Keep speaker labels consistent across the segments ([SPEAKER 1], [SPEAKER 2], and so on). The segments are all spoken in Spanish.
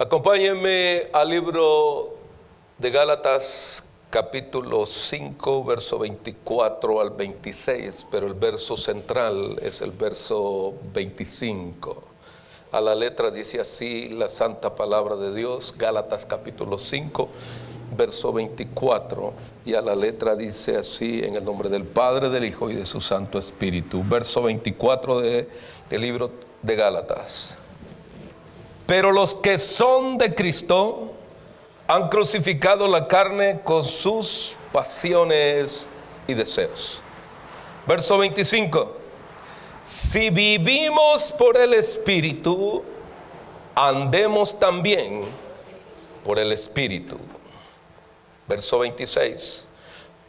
[SPEAKER 1] Acompáñenme al libro de Gálatas, capítulo 5, verso 24 al 26, pero el verso central es el verso 25. A la letra dice así la santa palabra de Dios, Gálatas capítulo 5, verso 24, y a la letra dice así, en el nombre del Padre, del Hijo y de su Santo Espíritu. Verso 24 del libro de Gálatas. Pero los que son de Cristo han crucificado la carne con sus pasiones y deseos. Verso 25. Si vivimos por el Espíritu, andemos también por el Espíritu. Verso 26.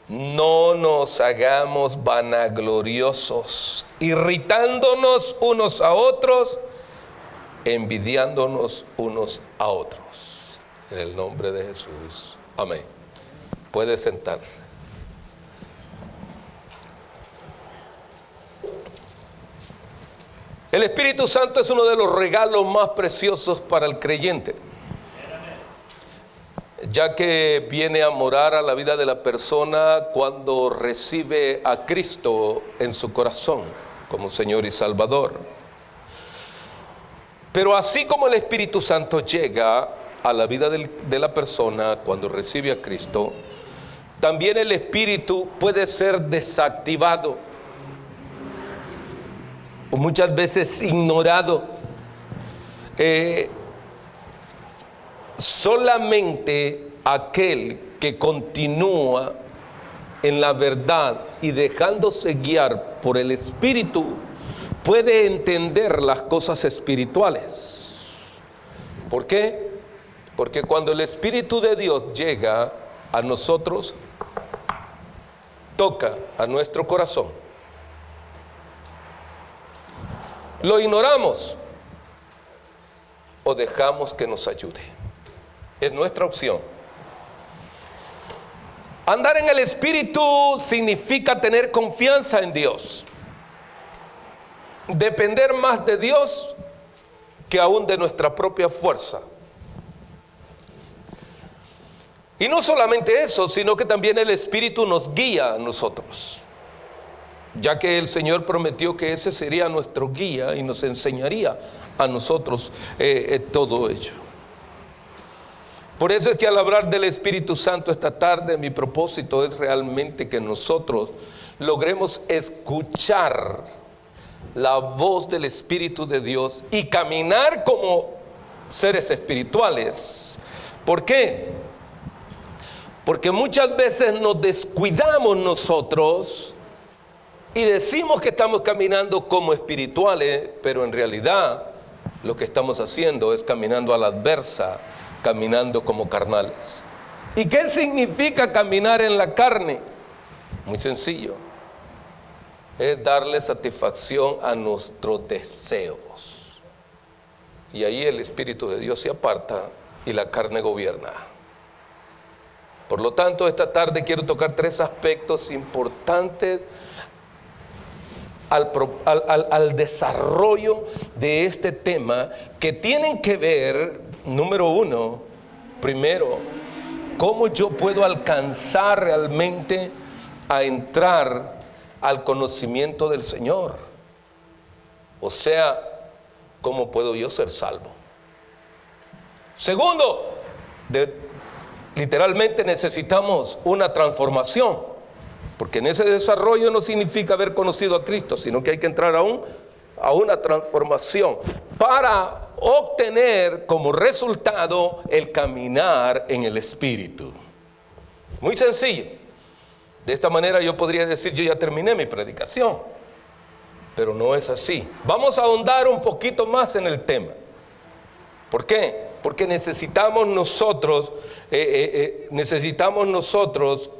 [SPEAKER 1] No nos hagamos vanagloriosos, irritándonos unos a otros, envidiándonos unos a otros. En el nombre de Jesús. Amén. Puede sentarse. El Espíritu Santo es uno de los regalos más preciosos para el creyente, ya que viene a morar a la vida de la persona cuando recibe a Cristo en su corazón como Señor y Salvador. Pero así como el Espíritu Santo llega a la vida de la persona cuando recibe a Cristo, también el Espíritu puede ser desactivado o muchas veces ignorado. Solamente aquel que continúa en la verdad y dejándose guiar por el Espíritu puede entender las cosas espirituales. ¿Por qué? Porque cuando el Espíritu de Dios llega a nosotros, toca a nuestro corazón, lo ignoramos o dejamos que nos ayude. Es nuestra opción. Andar en el Espíritu significa tener confianza en Dios, depender más de Dios que aún de nuestra propia fuerza. Y no solamente eso, sino que también el Espíritu nos guía a nosotros, ya que el Señor prometió que ese sería nuestro guía y nos enseñaría a nosotros todo ello. Por eso es que al hablar del Espíritu Santo esta tarde, mi propósito es realmente que nosotros logremos escuchar la voz del Espíritu de Dios y caminar como seres espirituales. ¿Por qué? Porque muchas veces nos descuidamos nosotros y decimos que estamos caminando como espirituales, pero en realidad lo que estamos haciendo es caminando a la adversa, caminando como carnales. ¿Y qué significa caminar en la carne? Muy sencillo. Es darle satisfacción a nuestros deseos. Y ahí el Espíritu de Dios se aparta y la carne gobierna. Por lo tanto, esta tarde quiero tocar tres aspectos importantes al desarrollo de este tema, que tienen que ver, número uno, primero, cómo yo puedo alcanzar realmente a entrar al conocimiento del Señor. O sea, ¿cómo puedo yo ser salvo? Segundo, literalmente necesitamos una transformación, porque en ese desarrollo no significa haber conocido a Cristo, sino que hay que entrar a una transformación para obtener como resultado el caminar en el Espíritu. Muy sencillo. De esta manera yo podría decir, yo ya terminé mi predicación, pero no es así. Vamos a ahondar un poquito más en el tema. ¿Por qué? Porque necesitamos nosotros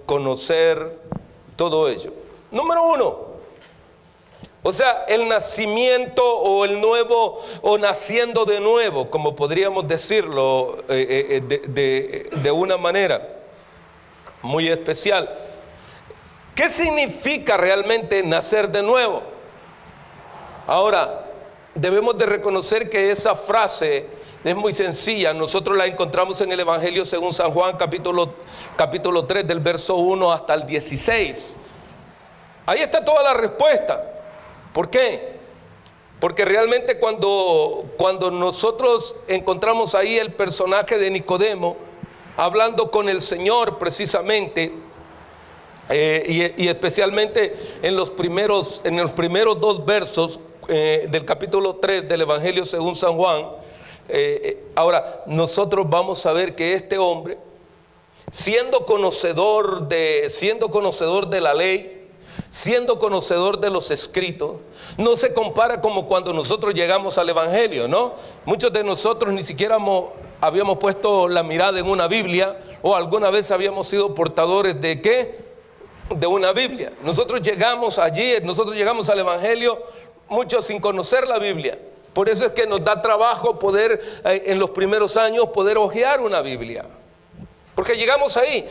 [SPEAKER 1] conocer todo ello. Número uno, o sea, el nacimiento o el nuevo, o naciendo de nuevo, como podríamos decirlo de una manera muy especial. ¿Qué significa realmente nacer de nuevo? Ahora, debemos de reconocer que esa frase es muy sencilla. Nosotros la encontramos en el Evangelio según San Juan, capítulo 3, del verso 1 hasta el 16. Ahí está toda la respuesta. ¿Por qué? Porque realmente cuando nosotros encontramos ahí el personaje de Nicodemo hablando con el Señor precisamente, y especialmente en los primeros 2 versos del capítulo 3 del Evangelio según San Juan, ahora nosotros vamos a ver que este hombre, siendo conocedor de la ley, siendo conocedor de los escritos, no se compara como cuando nosotros llegamos al Evangelio, ¿no? Muchos de nosotros ni siquiera habíamos puesto la mirada en una Biblia, o alguna vez habíamos sido portadores de ¿qué? De una Biblia. Nosotros llegamos al Evangelio, muchos sin conocer la Biblia. Por eso es que nos da trabajo poder, en los primeros años, poder hojear una Biblia, porque llegamos ahí.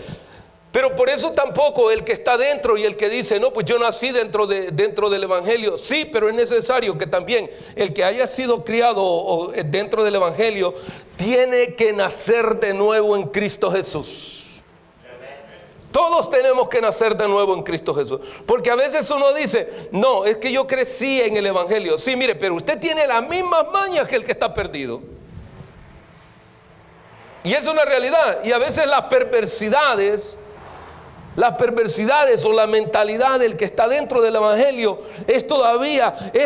[SPEAKER 1] Pero por eso tampoco el que está dentro y el que dice, no, pues yo nací dentro del Evangelio. Sí, pero es necesario que también el que haya sido criado dentro del Evangelio tiene que nacer de nuevo en Cristo Jesús. Todos tenemos que nacer de nuevo en Cristo Jesús. Porque a veces uno dice, no, es que yo crecí en el Evangelio. Sí, mire, pero usted tiene las mismas mañas que el que está perdido. Y es una realidad. Y a veces las perversidades o la mentalidad del que está dentro del Evangelio es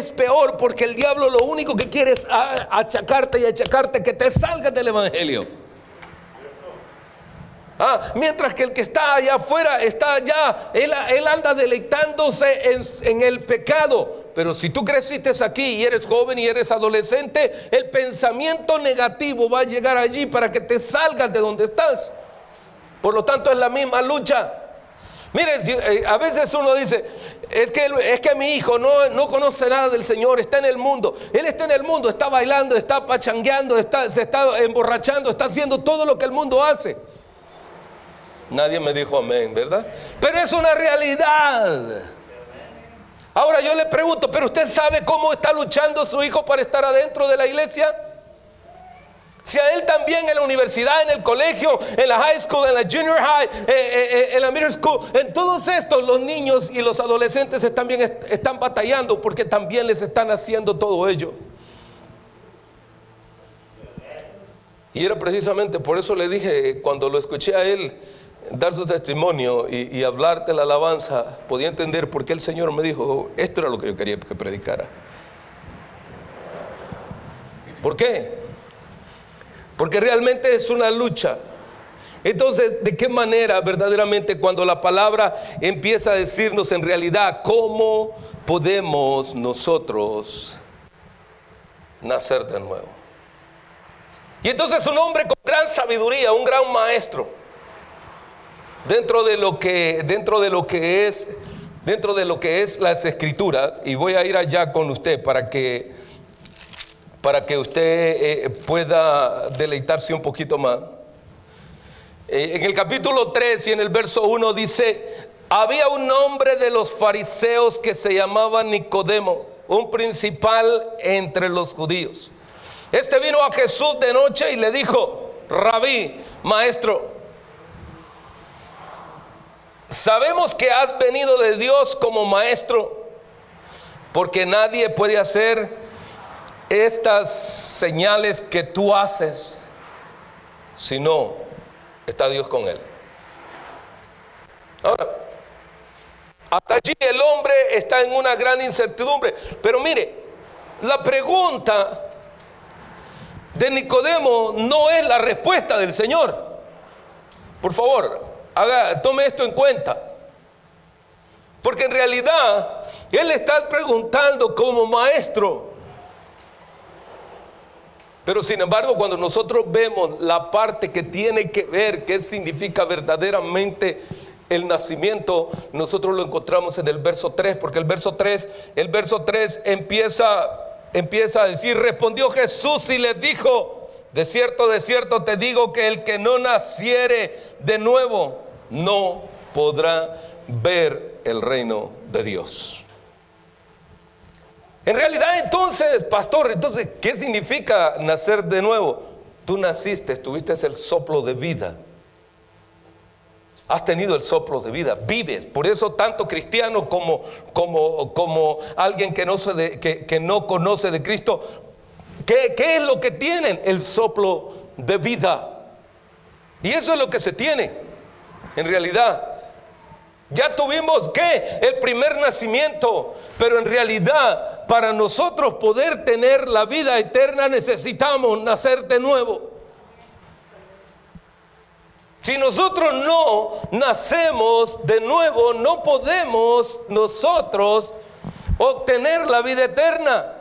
[SPEAKER 1] peor, porque el diablo lo único que quiere es achacarte que te salgas del Evangelio. Mientras que el que está allá afuera él anda deleitándose en el pecado. Pero si tú creciste aquí y eres joven y eres adolescente, el pensamiento negativo va a llegar allí para que te salgas de donde estás. Por lo tanto, es la misma lucha. Mire, a veces uno dice, es que mi hijo no conoce nada del Señor, está en el mundo. Él está en el mundo, está bailando, está pachangueando, se está emborrachando, está haciendo todo lo que el mundo hace. Nadie me dijo amén, ¿verdad? Pero es una realidad. Ahora yo le pregunto, ¿pero usted sabe cómo está luchando su hijo para estar adentro de la iglesia? Si a él también en la universidad, en el colegio, en la high school, en la junior high, en la middle school, en todos estos, los niños y los adolescentes están batallando, porque también les están haciendo todo ello. Y era precisamente por eso le dije, cuando lo escuché a él dar su testimonio y hablar de la alabanza, podía entender por qué el Señor me dijo, esto era lo que yo quería que predicara. ¿Por qué? Porque realmente es una lucha. Entonces, ¿de qué manera verdaderamente cuando la palabra empieza a decirnos en realidad cómo podemos nosotros nacer de nuevo? Y entonces un hombre con gran sabiduría, un gran maestro, dentro de lo que es las Escrituras, y voy a ir allá con usted para que usted pueda deleitarse un poquito más. En el capítulo 3 y en el verso 1 dice, había un hombre de los fariseos que se llamaba Nicodemo, un principal entre los judíos. Este vino a Jesús de noche y le dijo, Rabí, maestro, sabemos que has venido de Dios como maestro, porque nadie puede hacer estas señales que tú haces si no está Dios con él. Ahora, hasta allí el hombre está en una gran incertidumbre. Pero mire, la pregunta de Nicodemo no es la respuesta del Señor. Por favor, tome esto en cuenta. Porque en realidad él está preguntando como maestro. Pero sin embargo, cuando nosotros vemos la parte que tiene que ver qué significa verdaderamente el nacimiento, nosotros lo encontramos en el verso 3, porque el verso 3 empieza a decir, respondió Jesús y les dijo, de cierto te digo que el que no naciere de nuevo no podrá ver el reino de Dios. En realidad entonces, pastor, entonces, ¿qué significa nacer de nuevo? Tú naciste, tuviste el soplo de vida. Has tenido el soplo de vida, vives. Por eso tanto cristiano como alguien que no conoce de Cristo, ¿qué es lo que tienen? El soplo de vida. Y eso es lo que se tiene, en realidad. Ya tuvimos el primer nacimiento, pero en realidad para nosotros poder tener la vida eterna necesitamos nacer de nuevo. Si nosotros no nacemos de nuevo, no podemos nosotros obtener la vida eterna.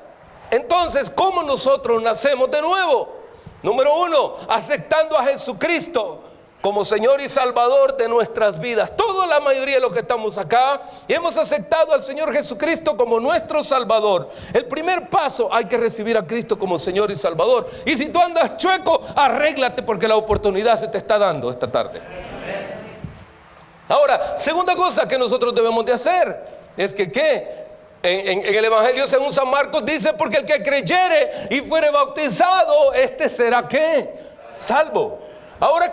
[SPEAKER 1] Entonces, ¿cómo nosotros nacemos de nuevo? Número 1, aceptando a Jesucristo como Señor y Salvador de nuestras vidas. Toda la mayoría de los que estamos acá hemos aceptado al Señor Jesucristo como nuestro Salvador. El primer paso, hay que recibir a Cristo como Señor y Salvador. Y si tú andas chueco, arréglate, porque la oportunidad se te está dando esta tarde. Ahora, segunda cosa que nosotros debemos de hacer es que en el Evangelio según San Marcos dice: porque el que creyere y fuere bautizado, este será salvo. Ahora,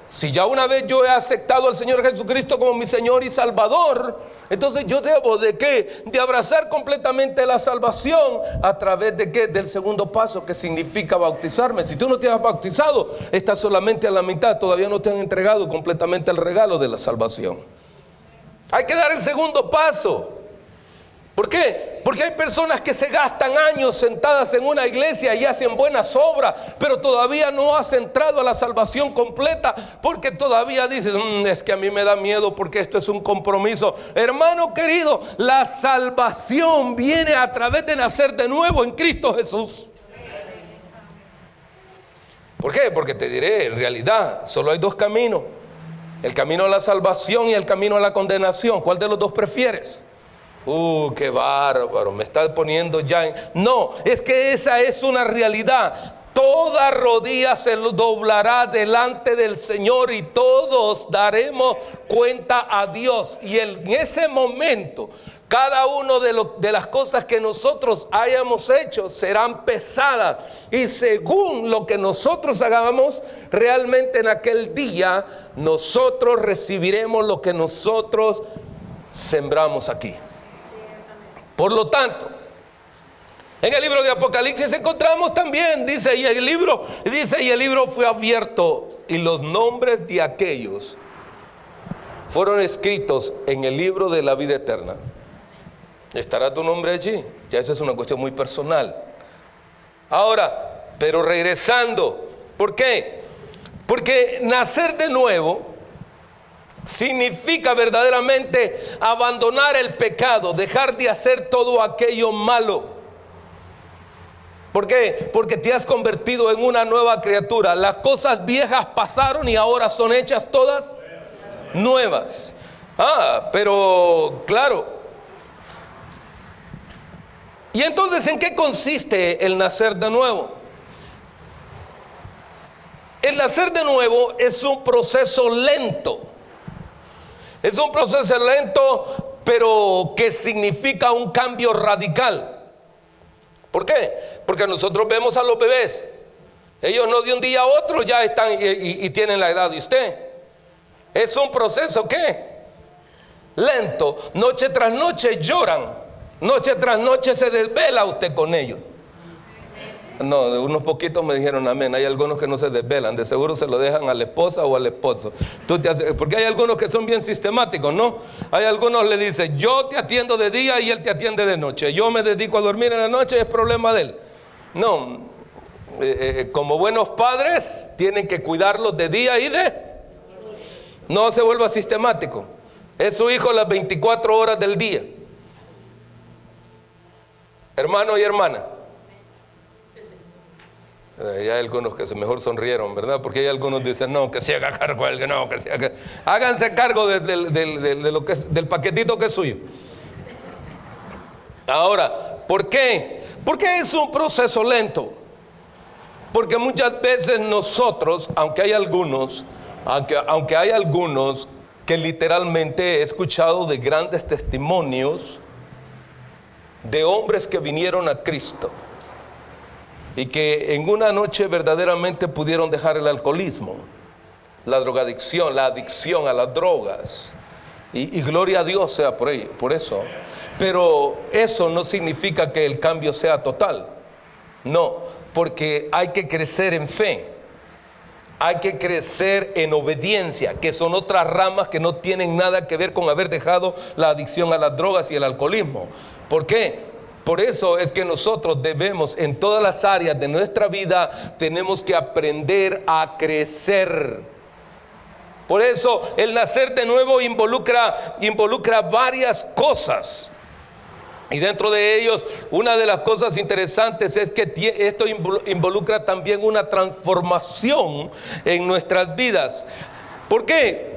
[SPEAKER 1] si ya una vez yo he aceptado al Señor Jesucristo como mi Señor y Salvador, entonces yo debo de abrazar completamente la salvación a través del segundo paso, que significa bautizarme. Si tú no te has bautizado, estás solamente a la mitad, todavía no te han entregado completamente el regalo de la salvación. Hay que dar el segundo paso. ¿Por qué? Porque hay personas que se gastan años sentadas en una iglesia y hacen buenas obras, pero todavía no has entrado a la salvación completa, porque todavía dicen: es que a mí me da miedo porque esto es un compromiso. Hermano querido, la salvación viene a través de nacer de nuevo en Cristo Jesús. ¿Por qué? Porque te diré, en realidad solo hay dos caminos: el camino a la salvación y el camino a la condenación. ¿Cuál de los dos prefieres? Qué bárbaro, me está poniendo ya No, es que esa es una realidad. Toda rodilla se doblará delante del Señor y todos daremos cuenta a Dios. Y en ese momento, cada uno de las cosas que nosotros hayamos hecho serán pesadas. Y según lo que nosotros hagamos, realmente en aquel día, nosotros recibiremos lo que nosotros sembramos aquí. Por lo tanto, en el libro de Apocalipsis encontramos también, dice, y el libro fue abierto y los nombres de aquellos fueron escritos en el libro de la vida eterna. ¿Estará tu nombre allí? Ya esa es una cuestión muy personal. Ahora, pero regresando, ¿por qué? Porque nacer de nuevo significa verdaderamente abandonar el pecado, dejar de hacer todo aquello malo. ¿Por qué? Porque te has convertido en una nueva criatura. Las cosas viejas pasaron y ahora son hechas todas nuevas. Pero claro. ¿Y entonces en qué consiste el nacer de nuevo? El nacer de nuevo es un proceso lento. Es un proceso lento, pero que significa un cambio radical. ¿Por qué? Porque nosotros vemos a los bebés. Ellos no de un día a otro ya están y tienen la edad de usted. Es un proceso lento. Noche tras noche lloran. Noche tras noche se desvela usted con ellos. No, unos poquitos me dijeron amén. Hay algunos que no se desvelan, de seguro se lo dejan a la esposa o al esposo. Porque hay algunos que son bien sistemáticos, ¿no? Hay algunos le dicen: yo te atiendo de día y él te atiende de noche. Yo me dedico a dormir en la noche, es problema de él. No, como buenos padres tienen que cuidarlos de día y no se vuelva sistemático. Es su hijo las 24 horas del día. Hermano y hermana, hay algunos que mejor sonrieron, ¿verdad? Porque hay algunos que dicen: no, que se haga cargo él, no, que se haga. Háganse cargo del paquetito que es suyo. Ahora, ¿por qué? Porque es un proceso lento. Porque muchas veces nosotros, aunque hay algunos que literalmente he escuchado de grandes testimonios de hombres que vinieron a Cristo y que en una noche verdaderamente pudieron dejar el alcoholismo, la drogadicción, la adicción a las drogas, y gloria a Dios sea por ello, por eso. Pero eso no significa que el cambio sea total, no, porque hay que crecer en fe, hay que crecer en obediencia, que son otras ramas que no tienen nada que ver con haber dejado la adicción a las drogas y el alcoholismo. ¿Por qué? Por eso es que nosotros debemos, en todas las áreas de nuestra vida, tenemos que aprender a crecer. Por eso el nacer de nuevo involucra varias cosas. Y dentro de ellos, una de las cosas interesantes es que esto involucra también una transformación en nuestras vidas. ¿Por qué?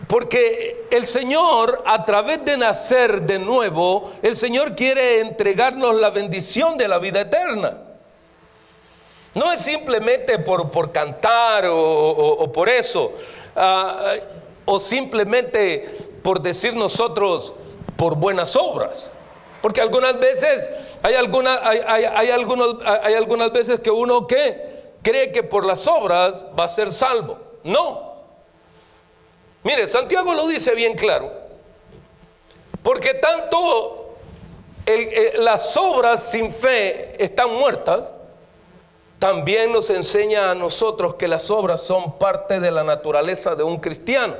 [SPEAKER 1] Porque el Señor, a través de nacer de nuevo, el Señor quiere entregarnos la bendición de la vida eterna. No es simplemente por cantar o por eso, o simplemente por decir nosotros por buenas obras. Porque algunas veces hay algunas veces que uno cree que por las obras va a ser salvo. No. Mire, Santiago lo dice bien claro. Porque tanto las obras sin fe están muertas, también nos enseña a nosotros que las obras son parte de la naturaleza de un cristiano.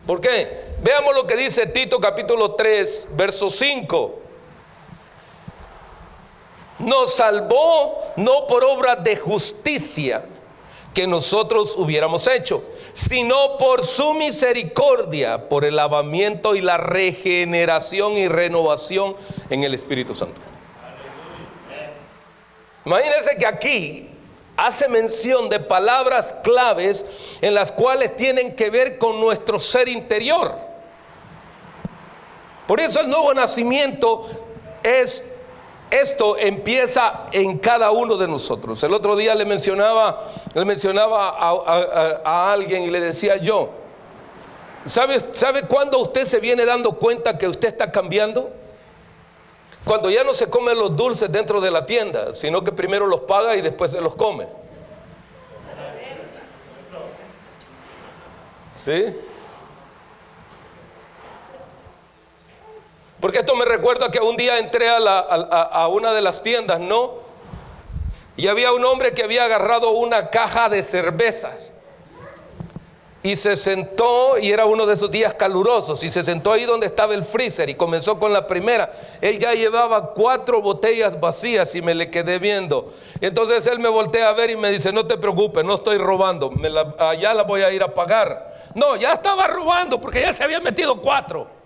[SPEAKER 1] ¿Por qué? Veamos lo que dice Tito capítulo 3, verso 5. Nos salvó no por obras de justicia que nosotros hubiéramos hecho, sino por su misericordia, por el lavamiento y la regeneración y renovación en el Espíritu Santo. Imagínense que aquí hace mención de palabras claves en las cuales tienen que ver con nuestro ser interior. Por eso el nuevo nacimiento esto empieza en cada uno de nosotros. El otro día le mencionaba a alguien y le decía yo, ¿sabe cuándo usted se viene dando cuenta que usted está cambiando? Cuando ya no se comen los dulces dentro de la tienda, sino que primero los paga y después se los come. ¿Sí? Porque esto me recuerda que un día entré a una de las tiendas, ¿no? Y había un hombre que había agarrado una caja de cervezas y se sentó, y era uno de esos días calurosos, y se sentó ahí donde estaba el freezer y comenzó con la primera. Él ya llevaba 4 botellas vacías y me le quedé viendo. Entonces él me voltea a ver y me dice, no te preocupes, no estoy robando, allá la voy a ir a pagar. No, ya estaba robando porque ya se había metido 4.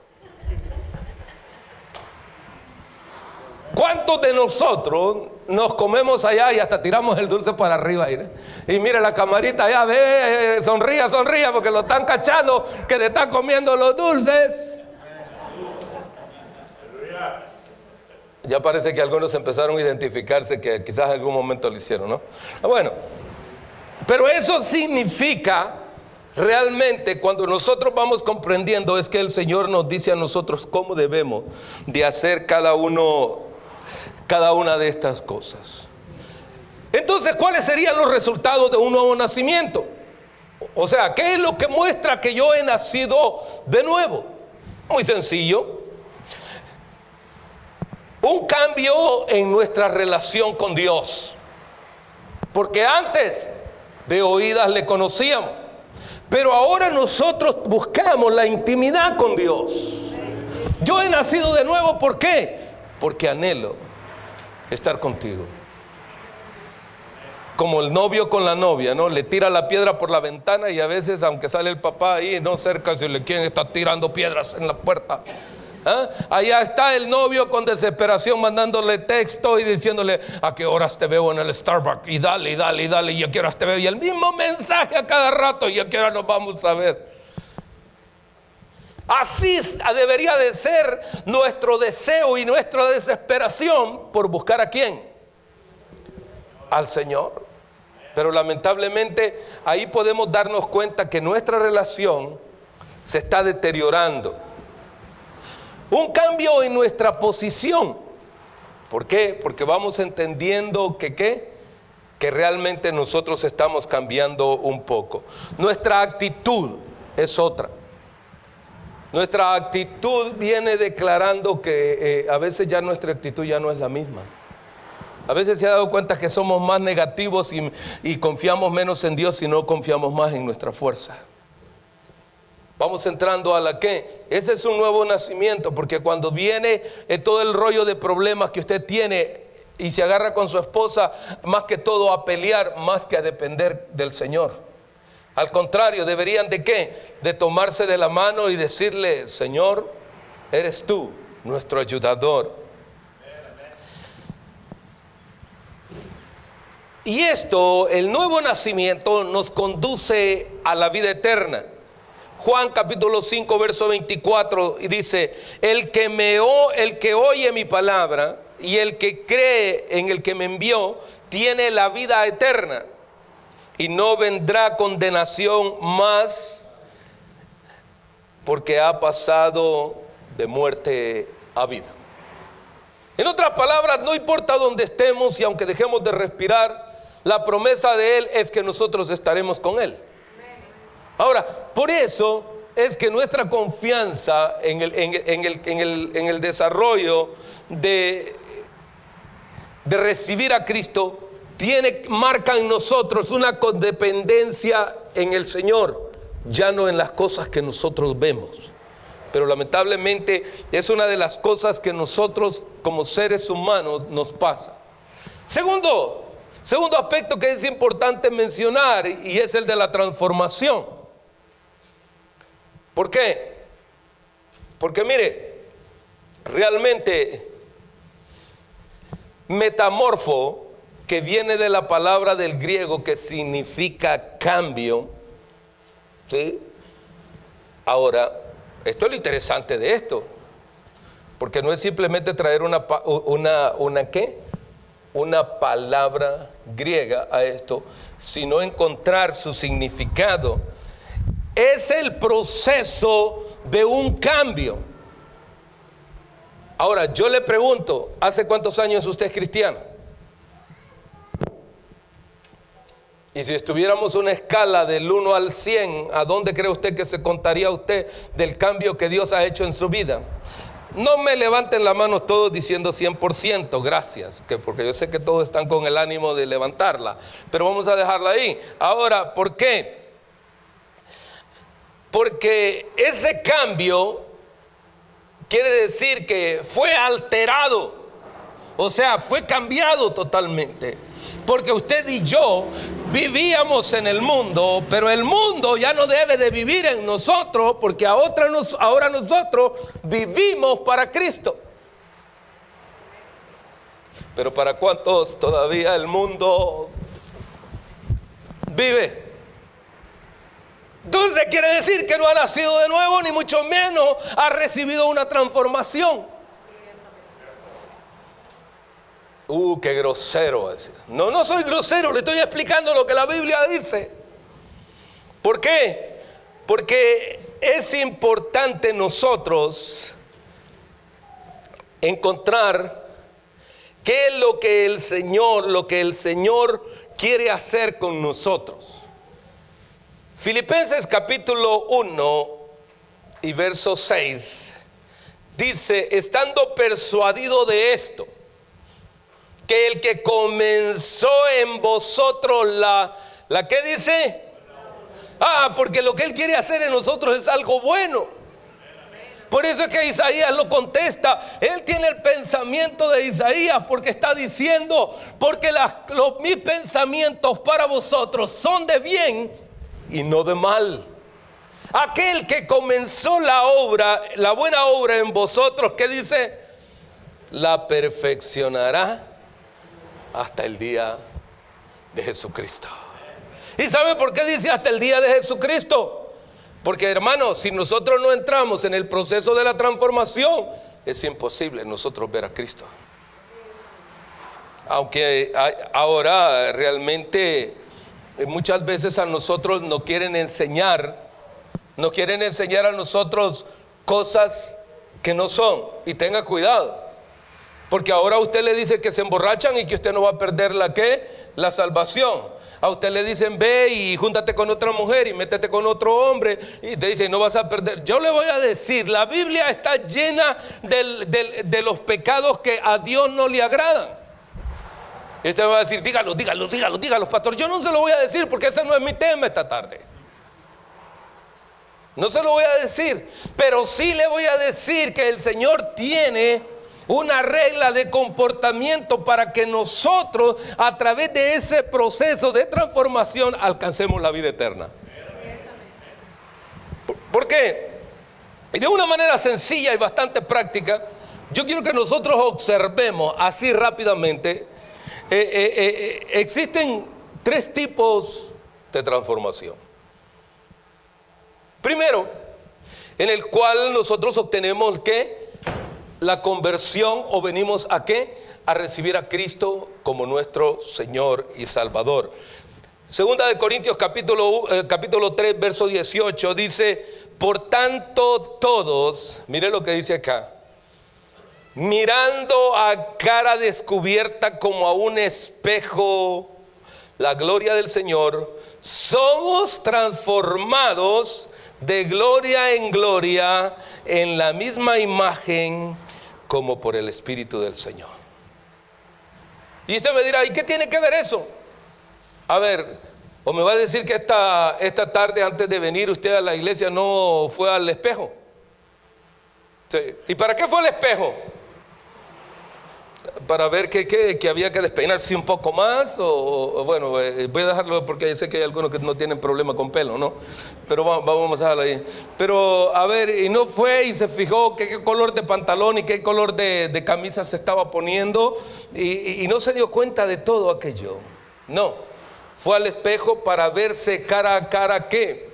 [SPEAKER 1] ¿Cuántos de nosotros nos comemos allá y hasta tiramos el dulce para arriba? Y mire la camarita allá, ve, sonría, porque lo están cachando que te están comiendo los dulces. Ya parece que algunos empezaron a identificarse que quizás en algún momento lo hicieron, ¿no? Bueno, pero eso significa realmente, cuando nosotros vamos comprendiendo, es que el Señor nos dice a nosotros cómo debemos de hacer cada una de estas cosas. Entonces, ¿cuáles serían los resultados de un nuevo nacimiento? O sea, ¿qué es lo que muestra que yo he nacido de nuevo? Muy sencillo. Un cambio en nuestra relación con Dios. Porque antes de oídas le conocíamos, pero ahora nosotros buscamos la intimidad con Dios. Yo he nacido de nuevo, ¿por qué? Porque anhelo estar contigo. Como el novio con la novia, ¿no? Le tira la piedra por la ventana y a veces, aunque sale el papá ahí, no cerca, si le quieren estar tirando piedras en la puerta. Allá está el novio con desesperación mandándole texto y diciéndole, ¿a qué horas te veo en el Starbucks? Y dale, y a qué horas te veo. Y el mismo mensaje a cada rato, y a qué hora nos vamos a ver. Así debería de ser nuestro deseo y nuestra desesperación por buscar ¿a quién? Al Señor. Pero lamentablemente ahí podemos darnos cuenta que nuestra relación se está deteriorando. Un cambio en nuestra posición. ¿Por qué? Porque vamos entendiendo que realmente nosotros estamos cambiando un poco. Nuestra actitud es otra. Nuestra actitud viene declarando que a veces ya nuestra actitud ya no es la misma. A veces se ha dado cuenta que somos más negativos y confiamos menos en Dios y no confiamos más en nuestra fuerza. Vamos entrando a la que, ese es un nuevo nacimiento, porque cuando viene todo el rollo de problemas que usted tiene y se agarra con su esposa, más que todo a pelear, más que a depender del Señor. Al contrario, deberían de ¿qué? De tomarse de la mano y decirle: Señor, eres tú nuestro ayudador. Y esto, el nuevo nacimiento, nos conduce a la vida eterna. Juan capítulo 5 verso 24 y dice: el que oye mi palabra y el que cree en el que me envió tiene la vida eterna y no vendrá condenación más, porque ha pasado de muerte a vida. En otras palabras, no importa dónde estemos y aunque dejemos de respirar, la promesa de Él es que nosotros estaremos con Él. Ahora, por eso es que nuestra confianza en el desarrollo de recibir a Cristo marca en nosotros una codependencia en el Señor, ya no en las cosas que nosotros vemos. Pero lamentablemente es una de las cosas que nosotros como seres humanos nos pasa. Segundo aspecto que es importante mencionar, y es el de la transformación. ¿Por qué? Porque mire, realmente metamorfo, que viene de la palabra del griego que significa cambio, ¿sí? Ahora, esto es lo interesante de esto, porque no es simplemente traer una palabra griega a esto, sino encontrar su significado. Es el proceso de un cambio. Ahora, yo le pregunto, ¿hace cuántos años usted es cristiano? Y si estuviéramos una escala del 1 al 100, ¿a dónde cree usted que se contaría usted del cambio que Dios ha hecho en su vida? No me levanten la mano todos diciendo 100%, gracias, porque yo sé que todos están con el ánimo de levantarla, pero vamos a dejarla ahí. Ahora, ¿por qué? Porque ese cambio quiere decir que fue alterado, o sea, fue cambiado totalmente. Porque usted y yo vivíamos en el mundo, pero el mundo ya no debe de vivir en nosotros, porque ahora nosotros vivimos para Cristo. Pero ¿para cuántos todavía el mundo vive? Entonces quiere decir que no ha nacido de nuevo, ni mucho menos ha recibido una transformación. Qué grosero es. No soy grosero, le estoy explicando lo que la Biblia dice. ¿Por qué? Porque es importante nosotros encontrar qué es lo que el Señor quiere hacer con nosotros. Filipenses capítulo 1 y verso 6 dice: estando persuadido de esto, que el que comenzó en vosotros la ¿qué dice? Porque lo que Él quiere hacer en nosotros es algo bueno. Por eso es que Isaías lo contesta. Él tiene el pensamiento de Isaías, porque está diciendo: porque mis pensamientos para vosotros son de bien y no de mal. Aquel que comenzó la buena obra en vosotros, ¿qué dice? La perfeccionará hasta el día de Jesucristo. ¿Y sabe por qué dice hasta el día de Jesucristo? Porque, hermanos, si nosotros no entramos en el proceso de la transformación, es imposible nosotros ver a Cristo. Aunque ahora realmente muchas veces a nosotros nos quieren enseñar a nosotros cosas que no son. Y tenga cuidado, porque ahora a usted le dice que se emborrachan y que usted no va a perder la salvación. A usted le dicen ve y júntate con otra mujer y métete con otro hombre y te dicen no vas a perder. Yo le voy a decir, la Biblia está llena de los pecados que a Dios no le agradan. Y usted me va a decir, dígalo, pastor. Yo no se lo voy a decir porque ese no es mi tema esta tarde. No se lo voy a decir, pero sí le voy a decir que el Señor tiene una regla de comportamiento para que nosotros, a través de ese proceso de transformación, alcancemos la vida eterna. ¿Por qué? Y de una manera sencilla y bastante práctica, yo quiero que nosotros observemos así rápidamente. Existen 3 tipos de transformación. Primero, en el cual nosotros obtenemos ¿qué? La conversión, o venimos ¿a qué? A recibir a Cristo como nuestro Señor y Salvador. Segunda de Corintios capítulo 3 verso 18 dice: por tanto todos, mire lo que dice acá, mirando a cara descubierta como a un espejo la gloria del Señor, somos transformados de gloria en gloria en la misma imagen como por el Espíritu del Señor. Y usted me dirá, ¿y qué tiene que ver eso? A ver, o me va a decir que esta tarde antes de venir usted a la iglesia no fue al espejo. Sí. ¿Y para qué fue al espejo? Para ver que había que despeinarse un poco más, o bueno, voy a dejarlo porque sé que hay algunos que no tienen problema con pelo, ¿no? Pero vamos a dejarlo ahí. Pero a ver, y no fue y se fijó qué color de pantalón y qué color de camisa se estaba poniendo y no se dio cuenta de todo aquello. No, fue al espejo para verse cara a cara qué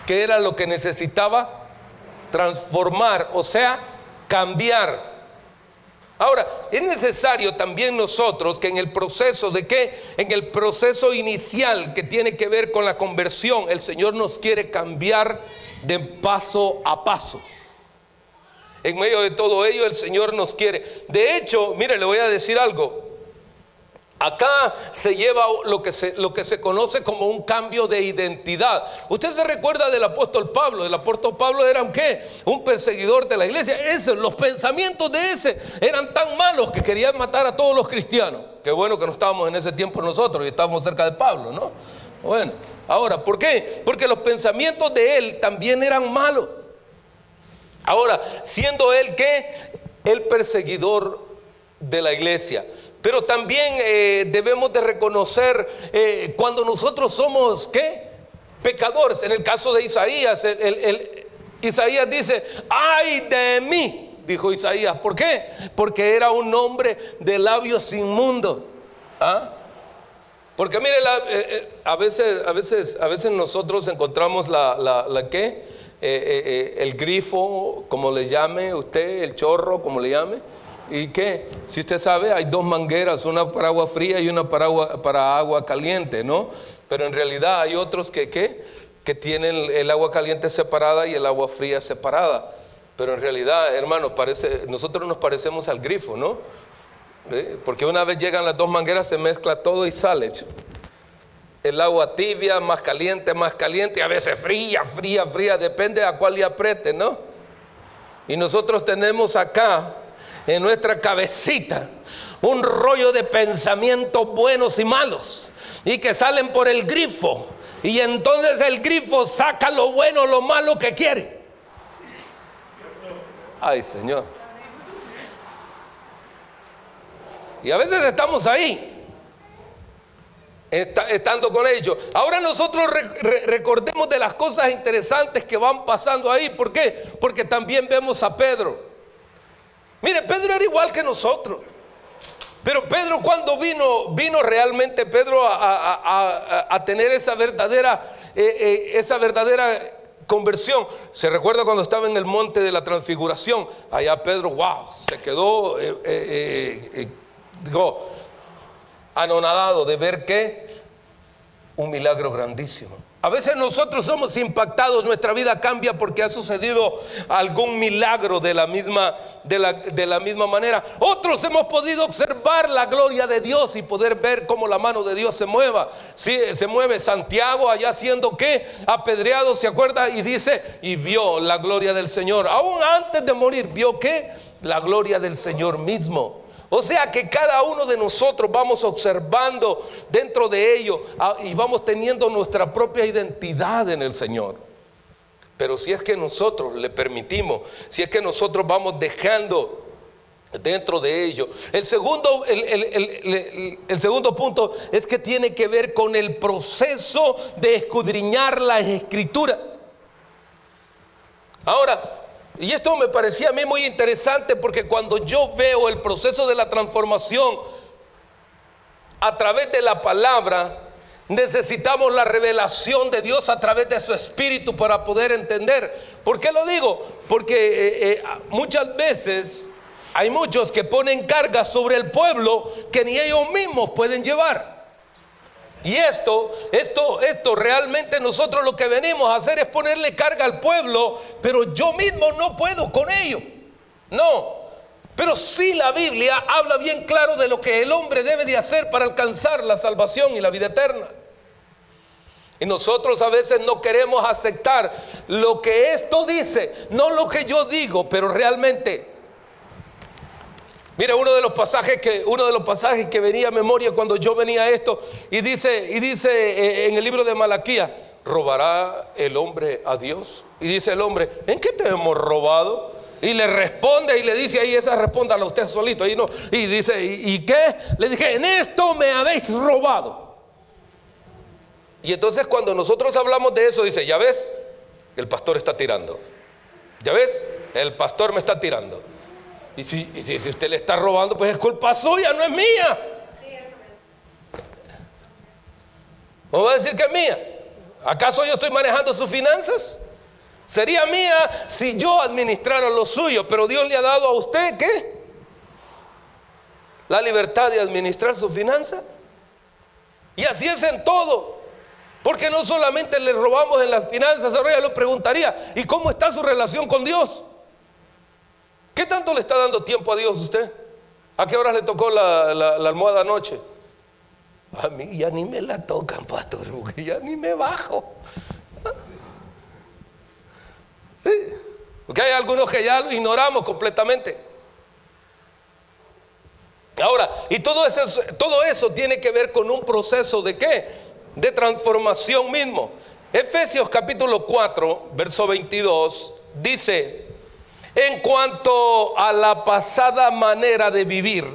[SPEAKER 1] era lo que necesitaba transformar, o sea, cambiar. Ahora, es necesario también nosotros que en el proceso en el proceso inicial que tiene que ver con la conversión, el Señor nos quiere cambiar de paso a paso. En medio de todo ello, el Señor nos quiere. De hecho, mire, le voy a decir algo. Acá se lleva lo que se conoce como un cambio de identidad. Usted se recuerda del apóstol Pablo. El apóstol Pablo era un perseguidor de la iglesia. Los pensamientos de ese eran tan malos que querían matar a todos los cristianos. Qué bueno que no estábamos en ese tiempo nosotros y estábamos cerca de Pablo, ¿no? Bueno, ahora, ¿por qué? Porque los pensamientos de él también eran malos. Ahora, siendo él el perseguidor de la iglesia. Pero también debemos de reconocer cuando nosotros somos pecadores. En el caso de Isaías, Isaías dice, ¡ay de mí! Dijo Isaías. ¿Por qué? Porque era un hombre de labios inmundos. ¿Ah? Porque mire, a veces nosotros encontramos el grifo, como le llame usted, el chorro, como le llame. ¿Y qué? Si usted sabe, hay 2 mangueras, una para agua fría y una para agua caliente, ¿no? Pero en realidad hay otros que tienen el agua caliente separada y el agua fría separada. Pero en realidad, hermanos, nosotros nos parecemos al grifo, ¿no? Porque una vez llegan las 2 mangueras, se mezcla todo y sale. El agua tibia, más caliente, y a veces fría, depende a cuál le apriete, ¿no? Y nosotros tenemos acá en nuestra cabecita un rollo de pensamientos buenos y malos y que salen por el grifo, y entonces el grifo saca lo bueno, lo malo que quiere. Ay, Señor. Y a veces estamos ahí estando con ellos. Ahora nosotros recordemos de las cosas interesantes que van pasando ahí. ¿Por qué? Porque también vemos a Pedro. Mire, Pedro era igual que nosotros. Pero Pedro, cuando vino realmente Pedro a tener esa verdadera conversión. Se recuerda cuando estaba en el monte de la transfiguración. Allá Pedro, wow, se quedó anonadado de ver un milagro grandísimo. A veces nosotros somos impactados, nuestra vida cambia porque ha sucedido algún milagro de la misma manera. Otros hemos podido observar la gloria de Dios y poder ver cómo la mano de Dios se mueva. Sí, se mueve. Santiago allá siendo ¿qué? Apedreado, ¿se acuerda? Y dice, y vio la gloria del Señor. Aún antes de morir, ¿vio qué? La gloria del Señor mismo. O sea que cada uno de nosotros vamos observando dentro de ello y vamos teniendo nuestra propia identidad en el Señor. Pero si es que nosotros le permitimos, si es que nosotros vamos dejando dentro de ello. El segundo punto es que tiene que ver con el proceso de escudriñar las Escrituras. Ahora, y esto me parecía a mí muy interesante porque cuando yo veo el proceso de la transformación a través de la palabra, necesitamos la revelación de Dios a través de su Espíritu para poder entender. ¿Por qué lo digo? Porque muchas veces hay muchos que ponen cargas sobre el pueblo que ni ellos mismos pueden llevar. Y esto realmente nosotros lo que venimos a hacer es ponerle carga al pueblo, pero yo mismo no puedo con ello. No, pero sí la Biblia habla bien claro de lo que el hombre debe de hacer para alcanzar la salvación y la vida eterna. Y nosotros a veces no queremos aceptar lo que esto dice, no lo que yo digo, pero realmente. Mira, uno de los pasajes que venía a memoria cuando yo venía a esto, y dice en el libro de Malaquías, ¿robará el hombre a Dios? Y dice el hombre, ¿en qué te hemos robado? Y le responde y le dice ahí, esa respóndala usted solito, ahí no. Y dice, ¿y qué? Le dije, en esto me habéis robado. Y entonces cuando nosotros hablamos de eso, dice, ya ves, el pastor está tirando. Ya ves, el pastor me está tirando. Y si usted le está robando, pues es culpa suya, no es mía. ¿O va a decir que es mía? ¿Acaso yo estoy manejando sus finanzas? Sería mía si yo administrara lo suyo, pero Dios le ha dado a usted ¿qué? La libertad de administrar sus finanzas. Y así es en todo. Porque no solamente le robamos en las finanzas, ahora ya lo preguntaría, ¿y cómo está su relación con Dios? ¿Qué tanto le está dando tiempo a Dios usted? ¿A qué horas le tocó la almohada anoche? A mí ya ni me la tocan, pastor, porque ya ni me bajo. Sí, porque hay algunos que ya lo ignoramos completamente. Ahora, y todo eso tiene que ver con un proceso de ¿qué? De transformación mismo. Efesios capítulo 4, verso 22, dice: en cuanto a la pasada manera de vivir,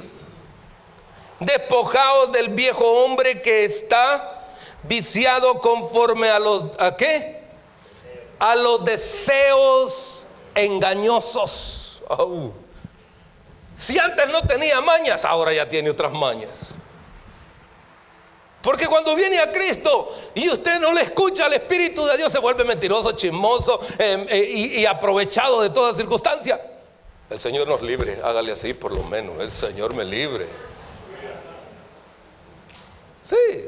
[SPEAKER 1] despojaos del viejo hombre que está viciado conforme ¿a qué? A los deseos engañosos. Oh. Si antes no tenía mañas, ahora ya tiene otras mañas. Porque cuando viene a Cristo y usted no le escucha al Espíritu de Dios, se vuelve mentiroso, chismoso y aprovechado de toda circunstancia. El Señor nos libre, hágale así por lo menos, el Señor me libre. Sí.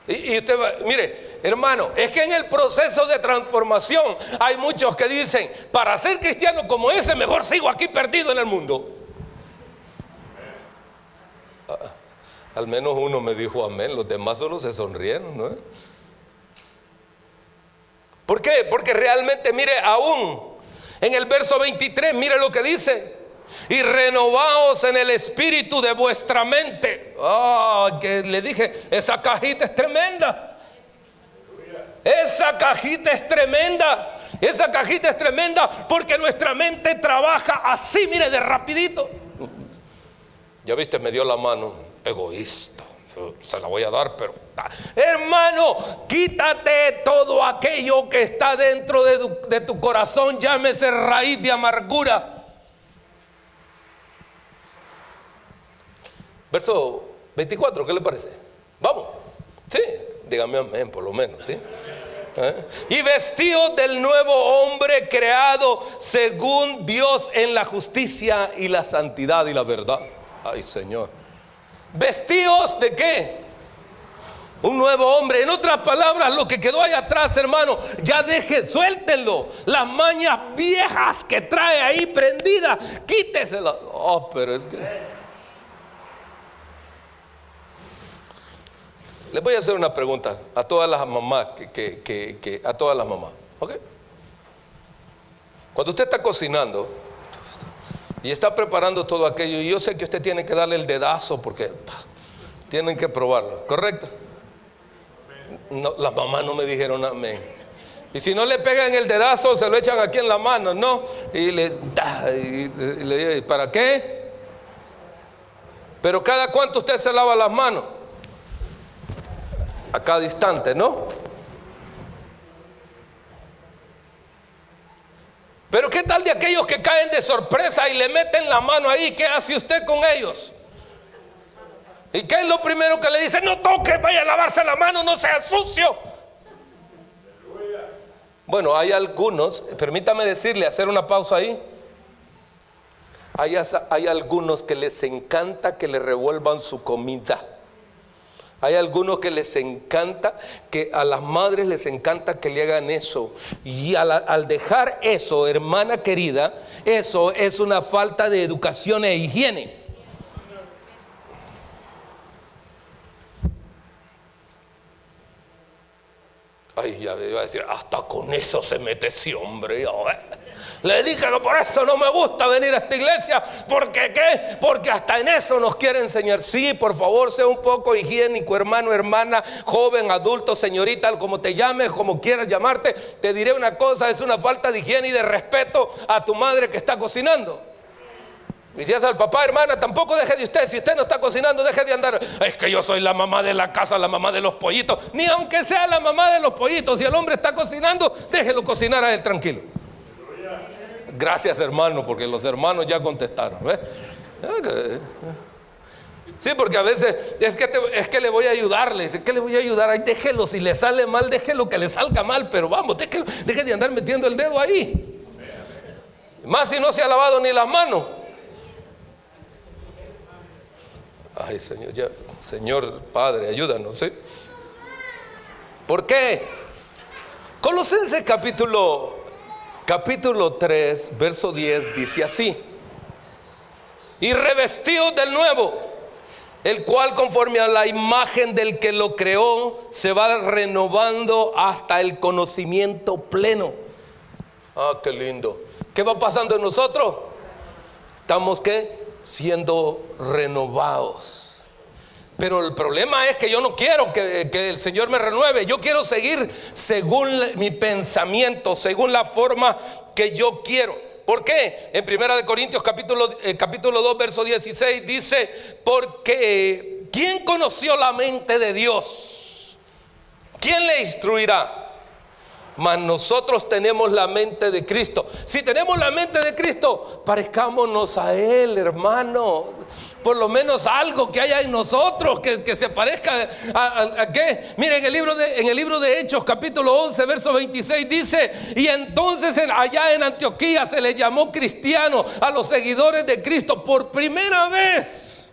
[SPEAKER 1] Y usted va, mire, hermano, es que en el proceso de transformación hay muchos que dicen, para ser cristiano como ese, mejor sigo aquí perdido en el mundo. Al menos uno me dijo amén, los demás solo se sonrieron, ¿no? ¿Por qué? Porque realmente, mire, aún en el verso 23, mire lo que dice: y renovaos en el espíritu de vuestra mente. Que le dije, esa cajita es tremenda. Esa cajita es tremenda. Esa cajita es tremenda porque nuestra mente trabaja así, mire, de rapidito. Ya viste, me dio la mano. Egoísta, se la voy a dar, pero hermano, quítate todo aquello que está dentro de tu corazón, llámese raíz de amargura. Verso 24, ¿qué le parece? Vamos, sí, dígame amén por lo menos, ¿sí? Y vestidos del nuevo hombre creado según Dios en la justicia y la santidad y la verdad. Ay, Señor. ¿Vestidos de qué? Un nuevo hombre. En otras palabras, lo que quedó ahí atrás, hermano, ya suéltenlo. Las mañas viejas que trae ahí prendidas, quíteselas. Oh, pero es que... Les voy a hacer una pregunta a todas las mamás, a todas las mamás, ¿ok? Cuando usted está cocinando y está preparando todo aquello, y yo sé que usted tiene que darle el dedazo porque tienen que probarlo, ¿correcto? No, las mamás no me dijeron amén. Y si no le pegan el dedazo, se lo echan aquí en la mano, ¿no? Y le ¿para qué? Pero cada cuánto usted se lava las manos. A cada instante, ¿no? Pero ¿qué tal de aquellos que caen de sorpresa y le meten la mano ahí? ¿Qué hace usted con ellos? ¿Y qué es lo primero que le dice? No toque, vaya a lavarse la mano, no sea sucio. Bueno, hay algunos, permítame decirle, hacer una pausa ahí. Hay algunos que les encanta que le revuelvan su comida. Hay algunos que les encanta, que a las madres les encanta que le hagan eso. Y al dejar eso, hermana querida, eso es una falta de educación e higiene. Ay, ya me iba a decir, hasta con eso se mete ese hombre. Le dije que por eso no me gusta venir a esta iglesia. ¿Porque qué? Porque hasta en eso nos quiere enseñar. Sí, por favor, sea un poco higiénico, hermano, hermana, joven, adulto, señorita, como te llames, como quieras llamarte. Te diré una cosa, es una falta de higiene y de respeto a tu madre que está cocinando. Y si es al papá, hermana, tampoco deje de usted. Si usted no está cocinando, deje de andar. Es que yo soy la mamá de la casa, la mamá de los pollitos. Ni aunque sea la mamá de los pollitos, si el hombre está cocinando, déjelo cocinar a él tranquilo. Gracias, hermano, porque los hermanos ya contestaron. Sí, porque a veces es que le voy a ayudarle. Dice, ¿qué le voy a ayudar? Ay, déjelo, si le sale mal, déjelo que le salga mal. Pero vamos, deje de andar metiendo el dedo ahí. Más si no se ha lavado ni las manos. Ay, Señor, Señor Padre, ayúdanos, ¿sí? ¿Por qué? Colosenses capítulo 3, verso 10 dice así: y revestidos del nuevo, el cual conforme a la imagen del que lo creó, se va renovando hasta el conocimiento pleno. Ah, qué lindo. ¿Qué va pasando en nosotros? Estamos, ¿qué? Siendo renovados. Pero el problema es que yo no quiero que el Señor me renueve. Yo quiero seguir según mi pensamiento, según la forma que yo quiero. ¿Por qué? En 1 Corintios capítulo 2 verso 16 dice: porque ¿quién conoció la mente de Dios? ¿Quién le instruirá? Mas nosotros tenemos la mente de Cristo. Si tenemos la mente de Cristo, parezcámonos a Él, hermano. Por lo menos algo que haya en nosotros que se parezca a ¿qué? Mire, en el libro de Hechos capítulo 11 verso 26 dice: y entonces allá en Antioquía se les llamó cristianos a los seguidores de Cristo por primera vez.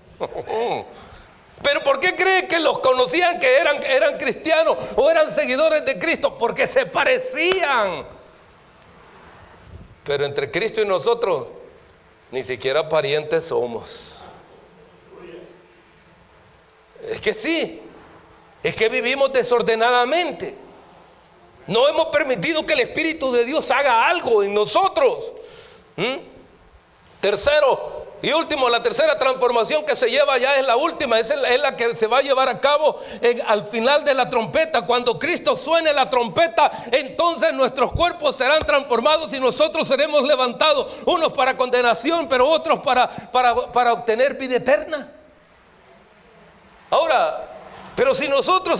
[SPEAKER 1] ¿Pero por qué cree que los conocían que eran cristianos o eran seguidores de Cristo? Porque se parecían. Pero entre Cristo y nosotros ni siquiera parientes somos. Es que sí, es que vivimos desordenadamente. No hemos permitido que el Espíritu de Dios haga algo en nosotros. Tercero y último, la tercera transformación que se lleva ya es la última, es la que se va a llevar a cabo al final de la trompeta. Cuando Cristo suene la trompeta, entonces nuestros cuerpos serán transformados y nosotros seremos levantados, unos para condenación, pero otros para obtener vida eterna. Ahora, pero si a nosotros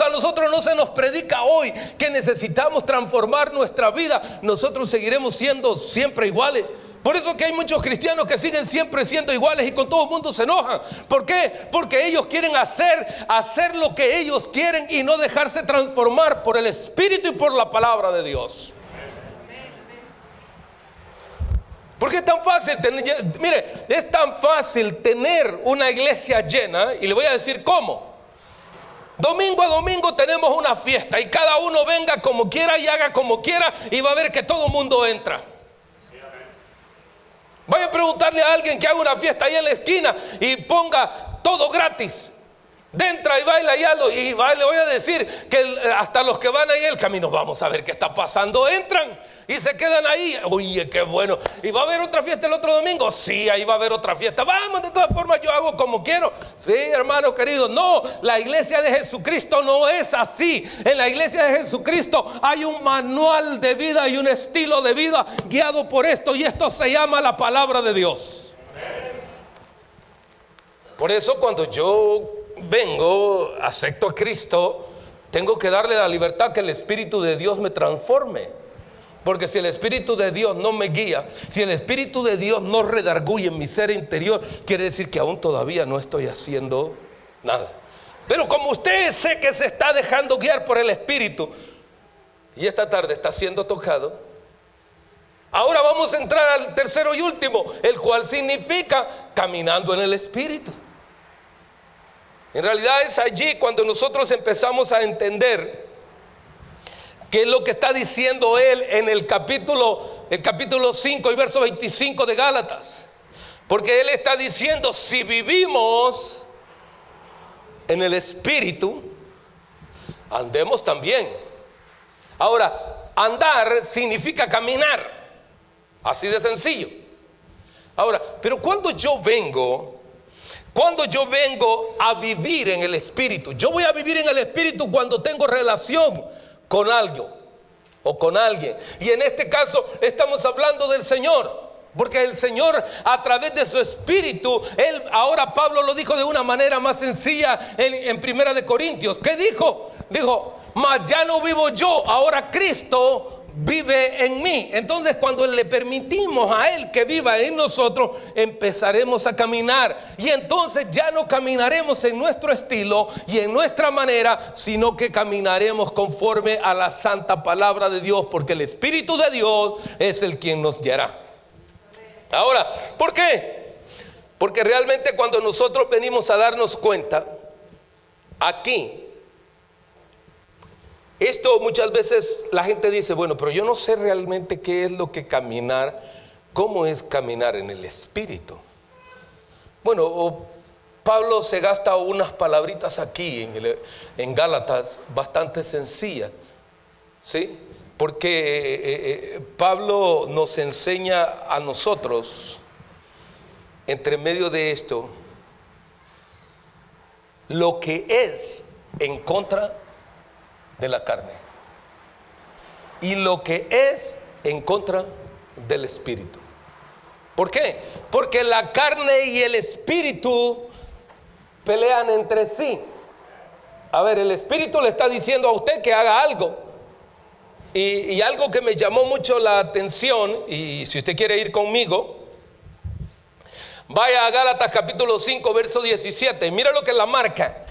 [SPEAKER 1] no se nos predica hoy que necesitamos transformar nuestra vida, nosotros seguiremos siendo siempre iguales. Por eso que hay muchos cristianos que siguen siempre siendo iguales y con todo el mundo se enojan. ¿Por qué? Porque ellos quieren hacer lo que ellos quieren y no dejarse transformar por el Espíritu y por la palabra de Dios. Porque es tan fácil es tan fácil tener una iglesia llena, y le voy a decir cómo. Domingo a domingo tenemos una fiesta y cada uno venga como quiera y haga como quiera y va a ver que todo el mundo entra. Vaya a preguntarle a alguien que haga una fiesta ahí en la esquina y ponga todo gratis. Entra y baila y le voy a decir que hasta los que van ahí en el camino, vamos a ver qué está pasando, entran y se quedan ahí. Oye, qué bueno. ¿Y va a haber otra fiesta el otro domingo? Sí, ahí va a haber otra fiesta. Vamos, de todas formas yo hago como quiero. Sí, hermano querido, no, la iglesia de Jesucristo no es así. En la iglesia de Jesucristo hay un manual de vida y un estilo de vida guiado por esto, y esto se llama la palabra de Dios. Por eso cuando yo vengo, acepto a Cristo, tengo que darle la libertad que el Espíritu de Dios me transforme. Porque si el Espíritu de Dios no me guía, si el Espíritu de Dios no redarguye en mi ser interior, quiere decir que aún todavía no estoy haciendo nada. Pero como usted sé que se está dejando guiar por el Espíritu y esta tarde está siendo tocado, ahora vamos a entrar al tercero y último, el cual significa caminando en el Espíritu. En realidad es allí cuando nosotros empezamos a entender qué es lo que está diciendo él en el capítulo 5 y verso 25 de Gálatas. Porque él está diciendo, si vivimos en el Espíritu, andemos también. Ahora, andar significa caminar, así de sencillo. Ahora, pero cuando yo vengo a vivir en el Espíritu, yo voy a vivir en el Espíritu cuando tengo relación con algo o con alguien. Y en este caso estamos hablando del Señor, porque el Señor a través de su Espíritu, él, ahora Pablo lo dijo de una manera más sencilla en Primera de Corintios. ¿Qué dijo? Dijo, mas ya no vivo yo, ahora Cristo vive en mí. Entonces cuando le permitimos a él que viva en nosotros, empezaremos a caminar, y entonces ya no caminaremos en nuestro estilo y en nuestra manera, sino que caminaremos conforme a la santa palabra de Dios, porque el Espíritu de Dios es el quien nos guiará. Ahora, ¿por qué? Porque realmente cuando nosotros venimos a darnos cuenta aquí, esto muchas veces la gente dice, bueno, pero yo no sé realmente qué es lo que caminar, cómo es caminar en el Espíritu. Bueno, Pablo se gasta unas palabritas aquí en Gálatas bastante sencillas, ¿sí? Porque Pablo nos enseña a nosotros, entre medio de esto, lo que es en contra de la carne y lo que es en contra del Espíritu. ¿Por qué? Porque la carne y el Espíritu pelean entre sí. A ver, el Espíritu le está diciendo a usted que haga algo, y algo que me llamó mucho la atención, y si usted quiere ir conmigo, vaya a Gálatas capítulo 5 verso 17. Mira lo que lo marca.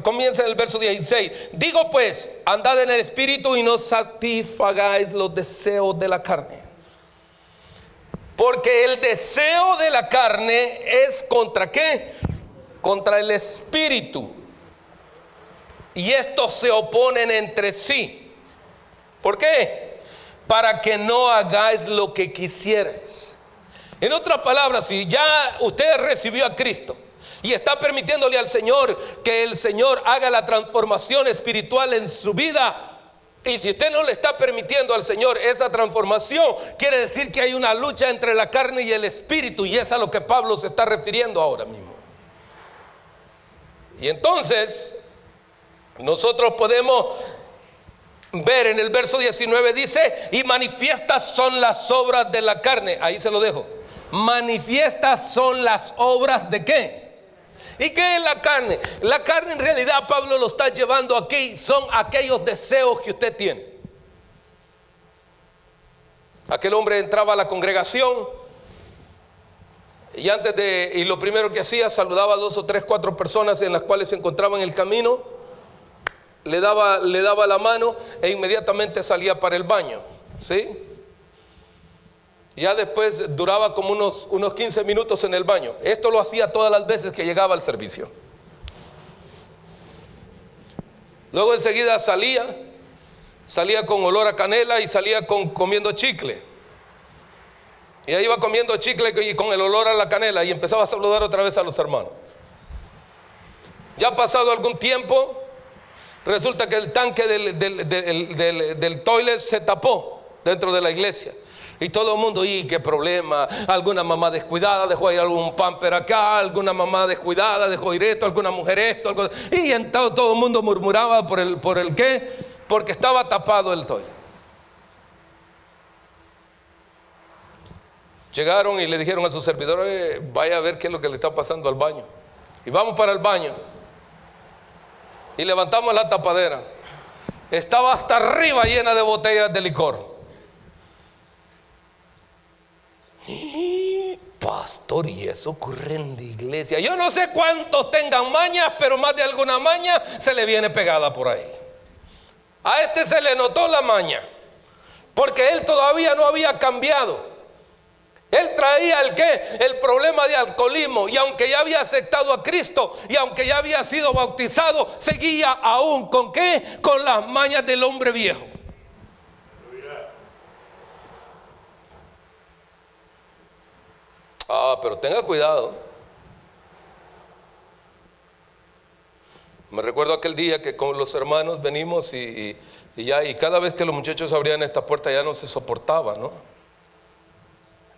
[SPEAKER 1] Comienza en el verso 16. Digo pues, andad en el Espíritu y no satisfagáis los deseos de la carne, porque el deseo de la carne es ¿contra qué? Contra el Espíritu, y estos se oponen entre sí. ¿Por qué? Para que no hagáis lo que quisierais. En otras palabras, si ya usted recibió a Cristo y está permitiéndole al Señor que el Señor haga la transformación espiritual en su vida, y si usted no le está permitiendo al Señor esa transformación, quiere decir que hay una lucha entre la carne y el Espíritu, y es a lo que Pablo se está refiriendo ahora mismo. Y entonces nosotros podemos ver en el verso 19, dice, y manifiestas son las obras de la carne. Ahí se lo dejo. Manifiestas son las obras de ¿qué? ¿Y qué es la carne? La carne, en realidad Pablo lo está llevando aquí, son aquellos deseos que usted tiene. Aquel hombre entraba a la congregación y lo primero que hacía, saludaba a 2 o 3, 4 personas en las cuales se encontraban en el camino, le daba la mano e inmediatamente salía para el baño, ¿sí? Ya después duraba como unos 15 minutos en el baño. Esto lo hacía todas las veces que llegaba al servicio. Luego enseguida salía con olor a canela y salía comiendo chicle. Y ahí iba comiendo chicle y con el olor a la canela y empezaba a saludar otra vez a los hermanos. Ya pasado algún tiempo, resulta que el tanque del toilet se tapó dentro de la iglesia. Y todo el mundo, ¿y qué problema? Alguna mamá descuidada dejó ir algún pamper acá, alguna mamá descuidada dejó ir esto, alguna mujer esto, y entonces todo el mundo murmuraba por el qué, porque estaba tapado el toilet. Llegaron y le dijeron a su servidor, vaya a ver qué es lo que le está pasando al baño. Y vamos para el baño. Y levantamos la tapadera. Estaba hasta arriba llena de botellas de licor. Pastor, y eso ocurre en la iglesia. Yo no sé cuántos tengan mañas, pero más de alguna maña se le viene pegada por ahí. A este se le notó la maña, porque él todavía no había cambiado. Él traía el problema de alcoholismo, y aunque ya había aceptado a Cristo y aunque ya había sido bautizado, seguía aún ¿con qué? Con las mañas del hombre viejo. Pero tenga cuidado. Me recuerdo aquel día que con los hermanos venimos y cada vez que los muchachos abrían esta puerta ya no se soportaba, ¿no?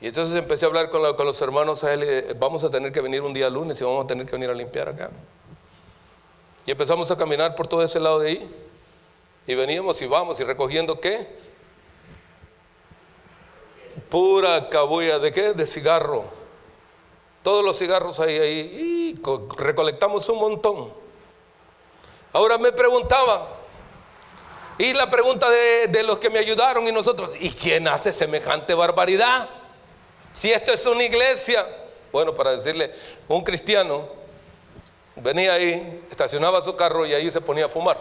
[SPEAKER 1] Y entonces empecé a hablar con los hermanos a él, vamos a tener que venir un día lunes y vamos a tener que venir a limpiar acá. Y empezamos a caminar por todo ese lado de ahí. Y veníamos y vamos y recogiendo ¿qué? Pura cabulla de ¿qué? De cigarro. Todos los cigarros ahí y recolectamos un montón. Ahora me preguntaba, y la pregunta de los que me ayudaron y nosotros, ¿y quién hace semejante barbaridad? Si esto es una iglesia. Bueno, para decirle, un cristiano venía ahí, estacionaba su carro y ahí se ponía a fumar.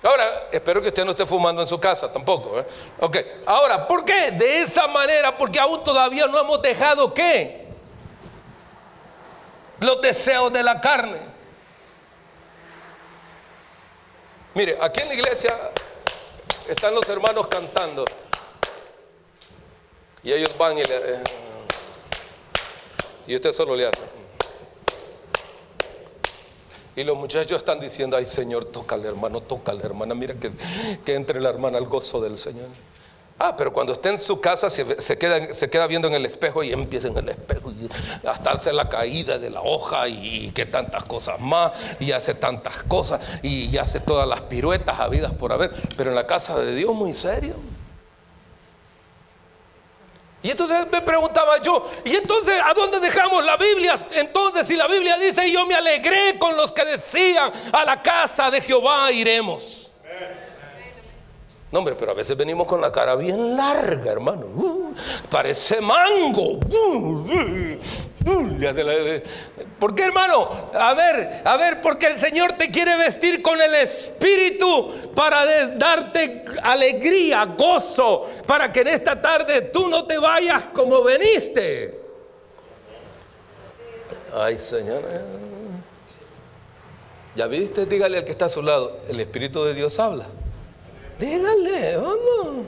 [SPEAKER 1] Ahora, espero que usted no esté fumando en su casa tampoco, ¿eh? Ok, ahora, ¿por qué? De esa manera, porque aún todavía no hemos dejado ¿qué? Los deseos de la carne. Mire, aquí en la iglesia están los hermanos cantando y ellos van y usted solo le hace. Y los muchachos están diciendo, ay Señor, tócale hermano, tócale hermana, mira que entre la hermana al gozo del Señor. Pero cuando esté en su casa se queda viendo en el espejo y empieza en el espejo y hasta hace la caída de la hoja y que tantas cosas más y hace tantas cosas y hace todas las piruetas habidas por haber, pero en la casa de Dios muy serio. Y entonces me preguntaba yo, ¿y entonces a dónde dejamos la Biblia? Entonces si la Biblia dice, y yo me alegré con los que decían, a la casa de Jehová iremos. No, hombre, pero a veces venimos con la cara bien larga, hermano. Parece mango. ¿Por qué, hermano? A ver, porque el Señor te quiere vestir con el Espíritu para darte alegría, gozo, para que en esta tarde tú no te vayas como veniste. Ay, Señor. ¿Ya viste? Dígale al que está a su lado, el Espíritu de Dios habla. Dígale, vamos.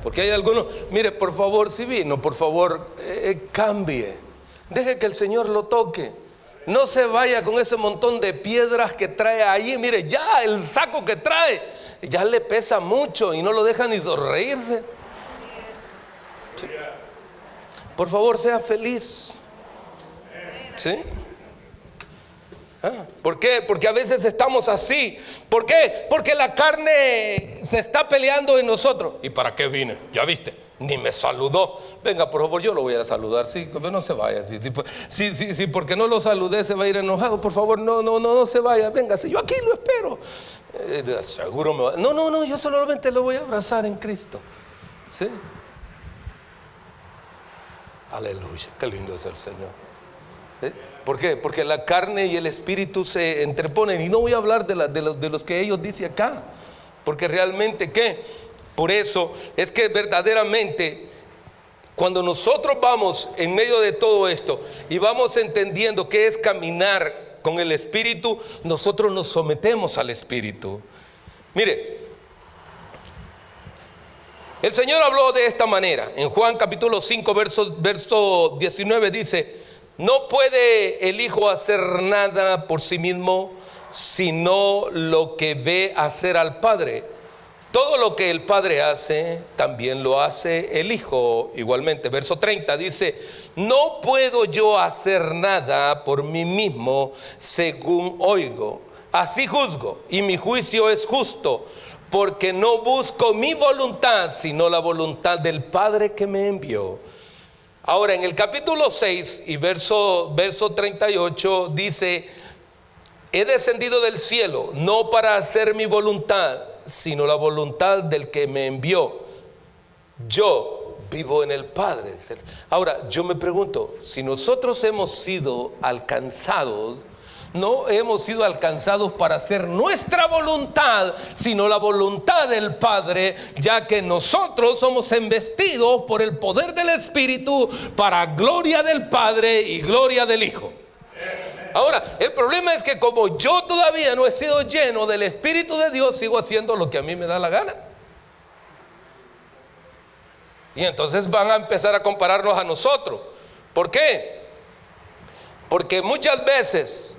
[SPEAKER 1] Porque hay algunos, mire, por favor, si vino, por favor, cambie. Deje que el Señor lo toque. No se vaya con ese montón de piedras que trae allí. Mire, ya el saco que trae ya le pesa mucho y no lo deja ni sonreírse. Sí. Por favor, sea feliz. ¿Sí? ¿Por qué? Porque a veces estamos así. ¿Por qué? Porque la carne se está peleando en nosotros. ¿Y para qué vine? Ya viste, ni me saludó. Venga, por favor, yo lo voy a saludar. Sí, no se vaya. Sí, porque no lo saludé se va a ir enojado. Por favor, no se vaya. Véngase, yo aquí lo espero. Seguro me va. No, yo solamente lo voy a abrazar en Cristo. ¿Sí? Aleluya, qué lindo es el Señor. ¿Sí? ¿Por qué? Porque la carne y el espíritu se entreponen. Y no voy a hablar de los que ellos dicen acá. Porque realmente, ¿qué? Por eso es que verdaderamente, cuando nosotros vamos en medio de todo esto y vamos entendiendo qué es caminar con el Espíritu, nosotros nos sometemos al Espíritu. Mire, el Señor habló de esta manera. En Juan capítulo 5, verso 19 dice: no puede el Hijo hacer nada por sí mismo, sino lo que ve hacer al Padre. Todo lo que el Padre hace, también lo hace el Hijo igualmente. Verso 30 dice: no puedo yo hacer nada por mí mismo, según oigo. Así juzgo, y mi juicio es justo, porque no busco mi voluntad, sino la voluntad del Padre que me envió. Ahora, en el capítulo 6 y verso 38 dice: he descendido del cielo, no para hacer mi voluntad, sino la voluntad del que me envió. Yo vivo en el Padre. Ahora, yo me pregunto, si nosotros hemos sido alcanzados, no hemos sido alcanzados para hacer nuestra voluntad, sino la voluntad del Padre, ya que nosotros somos embestidos por el poder del Espíritu para gloria del Padre y gloria del Hijo. Ahora, el problema es que como yo todavía no he sido lleno del Espíritu de Dios, sigo haciendo lo que a mí me da la gana. Y entonces van a empezar a compararnos a nosotros. ¿Por qué? Porque muchas veces,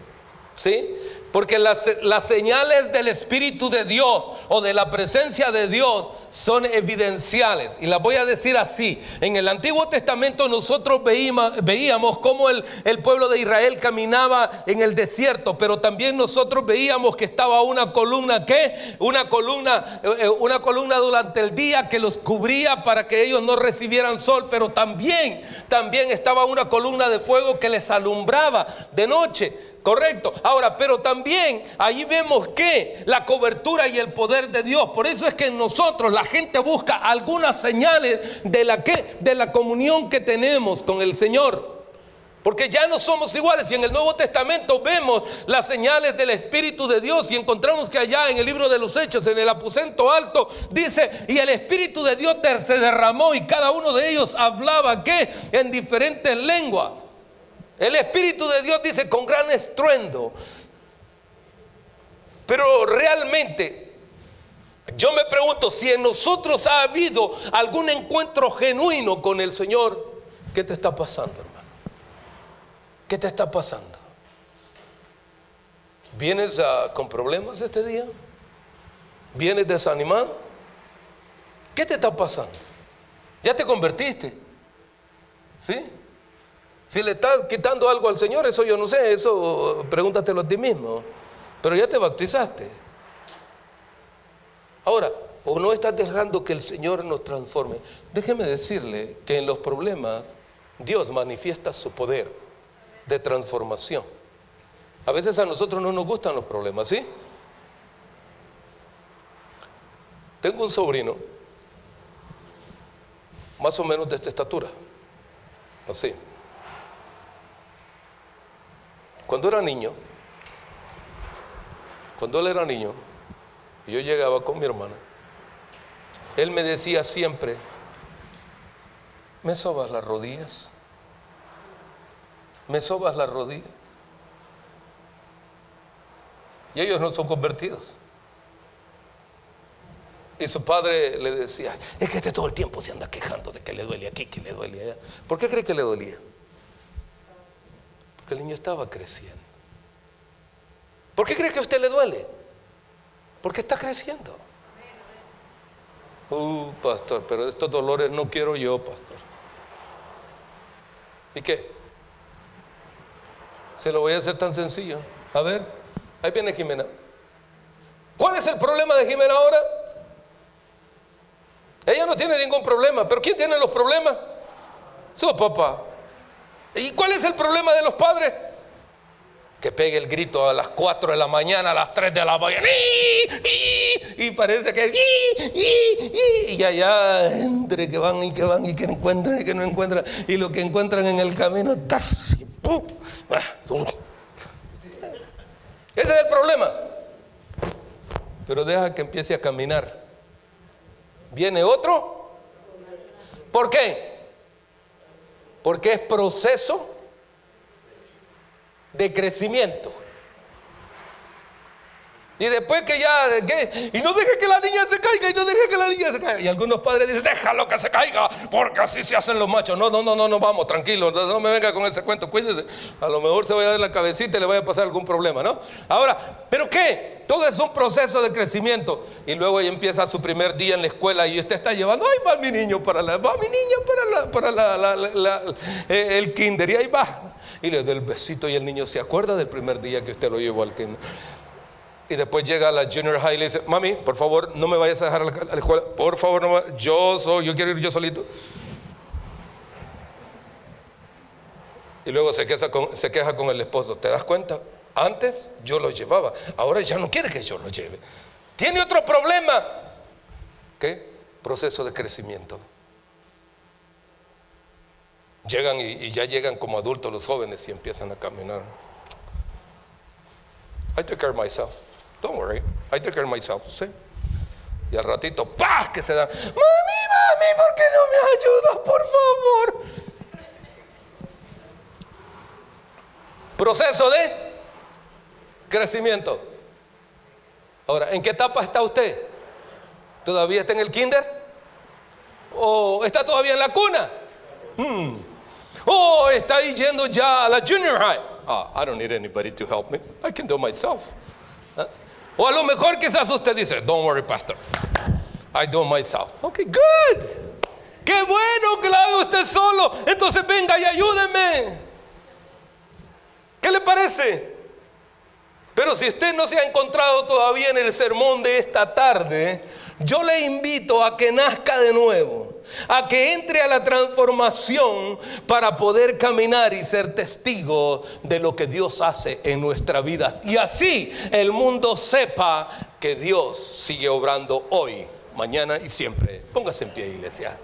[SPEAKER 1] ¿sí? Porque las señales del Espíritu de Dios o de la presencia de Dios son evidenciales. Y las voy a decir así. En el Antiguo Testamento nosotros veíamos cómo el pueblo de Israel caminaba en el desierto. Pero también nosotros veíamos que estaba una columna, ¿qué? Una columna durante el día que los cubría para que ellos no recibieran sol. Pero también estaba una columna de fuego que les alumbraba de noche. Correcto. Ahora, pero también ahí vemos que la cobertura y el poder de Dios. Por eso es que en nosotros la gente busca algunas señales de la comunión que tenemos con el Señor. Porque ya no somos iguales. Y en el Nuevo Testamento vemos las señales del Espíritu de Dios. Y encontramos que allá en el libro de los Hechos, en el aposento alto, dice: y el Espíritu de Dios se derramó, y cada uno de ellos hablaba, ¿qué? En diferentes lenguas. El Espíritu de Dios dice con gran estruendo. Pero realmente yo me pregunto, si en nosotros ha habido algún encuentro genuino con el Señor. ¿Qué te está pasando, hermano? ¿Qué te está pasando? ¿Vienes con problemas este día? ¿Vienes desanimado? ¿Qué te está pasando? ¿Ya te convertiste? ¿Sí? Si le estás quitando algo al Señor, eso yo no sé, eso pregúntatelo a ti mismo. Pero ya te bautizaste. Ahora, o no estás dejando que el Señor nos transforme. Déjeme decirle que en los problemas Dios manifiesta su poder de transformación. A veces a nosotros no nos gustan los problemas, ¿sí? Tengo un sobrino, más o menos de esta estatura, así. Cuando él era niño, y yo llegaba con mi hermana, él me decía siempre: ¿me sobas las rodillas? ¿Me sobas las rodillas? Y ellos no son convertidos. Y su padre le decía: es que este todo el tiempo se anda quejando de que le duele aquí, que le duele allá. ¿Por qué cree que le dolía? Porque el niño estaba creciendo. ¿Por qué cree que a usted le duele? Porque está creciendo. Pastor, pero estos dolores no quiero yo, pastor. ¿Y qué? Se lo voy a hacer tan sencillo. A ver, ahí viene Jimena. ¿Cuál es el problema de Jimena ahora? Ella no tiene ningún problema. ¿Pero quién tiene los problemas? Su papá. ¿Y cuál es el problema de los padres? Que pegue el grito a las 4 de la mañana, a las 3 de la mañana. Y parece que... Y allá entre que van y que van y que encuentran y que no encuentran. Y lo que encuentran en el camino... Ese es el problema. Pero deja que empiece a caminar. Viene otro. ¿Por qué? Porque es proceso de crecimiento. Y después que ya, ¿qué? Y no deje que la niña se caiga, y no deje que la niña se caiga. Y algunos padres dicen, déjalo que se caiga, porque así se hacen los machos. No, vamos, tranquilo, no me venga con ese cuento, cuídese. A lo mejor se vaya a dar la cabecita y le vaya a pasar algún problema, ¿no? Ahora, ¿pero qué? Todo es un proceso de crecimiento. Y luego ella empieza su primer día en la escuela y usted está llevando, ay, va mi niño para el kinder, y ahí va. Y le da el besito y el niño se acuerda del primer día que usted lo llevó al kinder. Y después llega a la junior high y le dice, mami, por favor, no me vayas a dejar a la escuela. Por favor, no yo quiero ir yo solito. Y luego se queja con el esposo. ¿Te das cuenta? Antes yo lo llevaba, ahora ya no quiere que yo lo lleve. Tiene otro problema. ¿Qué? Proceso de crecimiento. Llegan y ya llegan como adultos los jóvenes y empiezan a caminar. I took care of myself. Don't worry, I took care of myself, ¿sí? Y al ratito, ¡pah! Que se da. Mami, ¿por qué no me ayudas, por favor? Proceso de crecimiento. Ahora, ¿en qué etapa está usted? ¿Todavía está en el kinder? ¿O está todavía en la cuna? ¿O está ahí yendo ya a la junior high? I don't need anybody to help me. I can do it myself. O a lo mejor quizás usted dice, don't worry, pastor, I do it myself. Okay, good. Qué bueno que lo haga usted solo. Entonces venga y ayúdeme. ¿Qué le parece? Pero si usted no se ha encontrado todavía en el sermón de esta tarde, yo le invito a que nazca de nuevo, a que entre a la transformación para poder caminar y ser testigo de lo que Dios hace en nuestra vida. Y así el mundo sepa que Dios sigue obrando hoy, mañana y siempre. Póngase en pie, iglesia.